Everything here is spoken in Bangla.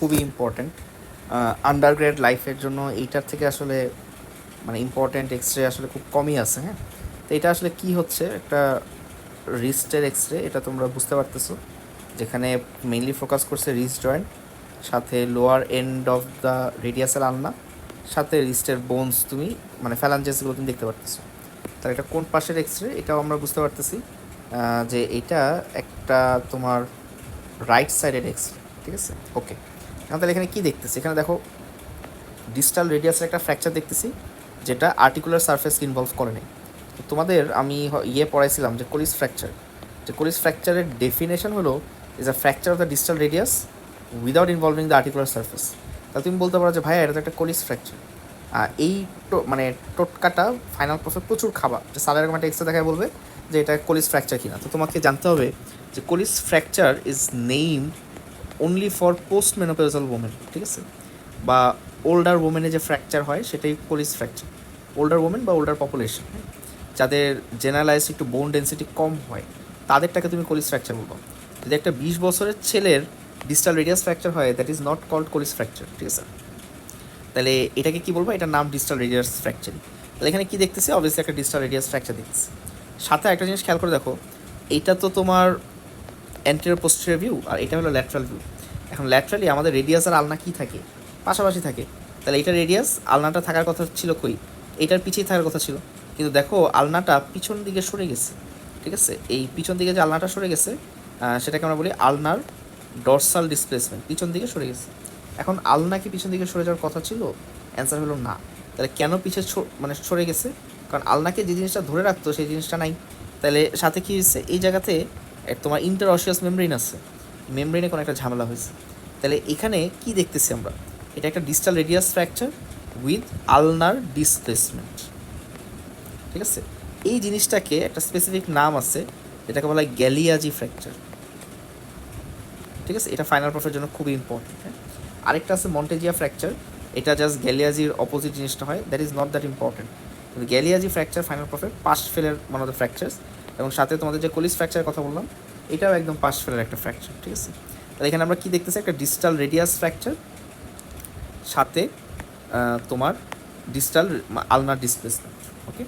খুবই ইম্পর্ট্যান্ট আন্ডারগ্রেড লাইফের জন্য। এইটার থেকে আসলে মানে ইম্পর্ট্যান্ট এক্স রে আসলে খুব কমই আছে। হ্যাঁ, তো এটা আসলে কি হচ্ছে, একটা রিস্টের এক্স রে, এটা তোমরা বুঝতে পারতেছো, যেখানে মেইনলি ফোকাস করছে রিস্ট জয়েন্ট, সাথে লোয়ার এন্ড অফ দ্য রেডিয়াসের আলনা, সাথে রিস্টের বোনস তুমি মানে ফ্যালাঞ্জেসগুলো তুমি দেখতে পারতেছো। তাহলে এটা কোন পাশের এক্স রে এটাও আমরা বুঝতে পারতেছি যে এটা একটা তোমার রাইট সাইডের এক্স রে। ঠিক আছে, ওকে। এখন তাহলে এখানে কী দেখতেছি, এখানে দেখো ডিস্টাল রেডিয়াসের একটা ফ্র্যাকচার দেখতেছি, যেটা আর্টিকুলার সারফেস ইনভলভ করে নেই। তো তোমাদের আমি পড়াইছিলাম যে কোলিস ফ্র্যাকচার, যে কোলিস ফ্র্যাকচারের ডেফিনেশন হলো is a fracture of the distal radius without involving the articular surface. তাহলে তুমি বলতে পারো যে ভাইয়া এটা তো একটা কোলিস ফ্র্যাকচার। এই মানে টোটকাটা ফাইনাল প্রফে প্রচুর খাবা, যে স্যার এরকম একটা এক্সরে দেখায় বলবে যে এটা কোলিস ফ্র্যাকচার কিনা। তো তোমাকে জানতে হবে যে Colles fracture is named only for post menopausal women. ঠিক আছে, বা ওল্ডার ওমেনে যে ফ্র্যাকচার হয় সেটাই কোলিস ফ্র্যাকচার। ওল্ডার ওমেন বা ওল্ডার পপুলেশন, যাদের জেনারেলাইজ একটু বোন ডেন্সিটি কম হয়, তাদেরটাকে তুমি কোলিস ফ্র্যাকচার বলবো। যদি একটা 20 বছরের ছেলের ডিস্টাল রেডিয়াস ফ্র্যাকচার হয়, that is not called Colles fracture. ঠিক আছে, তাহলে এটাকে কী বলবো, এটার নাম ডিস্টাল রেডিয়াস ফ্র্যাকচার। তাহলে এখানে কী দেখতেছি, অবভিয়াসলি একটা ডিস্টাল রেডিয়াস ফ্র্যাকচার দেখতেছি। সাথে একটা জিনিস খেয়াল করে দেখো, এইটা তো তোমার অ্যান্টেরিয়র পোস্টেরিয়র ভিউ, আর এটা হলো ল্যাটারাল ভিউ। এখন ল্যাটারালি আমাদের রেডিয়াস আর আলনা কী থাকে, পাশাপাশি থাকে। তাহলে এইটা রেডিয়াস, আলনাটা থাকার কথা ছিল কই, এইটার পিছিয়ে থাকার কথা ছিল, কিন্তু দেখো আলনাটা পিছন দিকে সরে গেছে। ঠিক আছে, এই পিছন দিকে যে আলনাটা সরে গেছে সেটাকে আমরা বলি আলনার ডরসাল ডিসপ্লেসমেন্ট, পিছন দিকে সরে গেছে। এখন আলনা কি পিছন দিকে সরে যাওয়ার কথা ছিল? অ্যান্সার হলো না। তাহলে কেন পিছিয়ে মানে সরে গেছে? কারণ আলনাকে যে জিনিসটা ধরে রাখতো সেই জিনিসটা নাই। তাহলে সাথে কী হয়েছে, এই জায়গাতে তোমার ইন্টারঅসিয়াস মেমব্রেন আছে, মেমব্রেনে কোনো একটা ঝামেলা হয়েছে। তাহলে এখানে কি দেখতেছি আমরা, এটা একটা distal radius fracture with ulnar displacement. ঠিক আছে, এই জিনিসটাকে একটা স্পেসিফিক নাম আছে, যেটাকে বলা হয় গ্যালিয়াজি ফ্র্যাকচার। ঠিক আছে, এটা ফাইনাল প্রফের জন্য খুবই ইম্পর্টেন্ট। হ্যাঁ, আরেকটা আছে মন্টেজিয়া ফ্র্যাকচার, এটা জাস্ট গ্যালিয়াজির অপোজিট জিনিসটা হয়, that is not that important. কিন্তু গ্যালিয়াজি ফ্র্যাকচার ফাইনাল প্রফের পাস্ট ফেলের ওয়ান অফ দ্য ফ্র্যাকচার্স, এবং সাথে তোমাদের যে কোলিস ফ্র্যাকচারের কথা বললাম, এটাও একদম পাস্ট ফেলের একটা ফ্র্যাকচার। ঠিক আছে, তাহলে এখানে আমরা কী দেখতেছি, একটা ডিস্টাল রেডিয়াস ফ্র্যাকচার, সাথে তোমার ডিস্টাল আলনার ডিসপ্লেসমেন্ট। ওকে।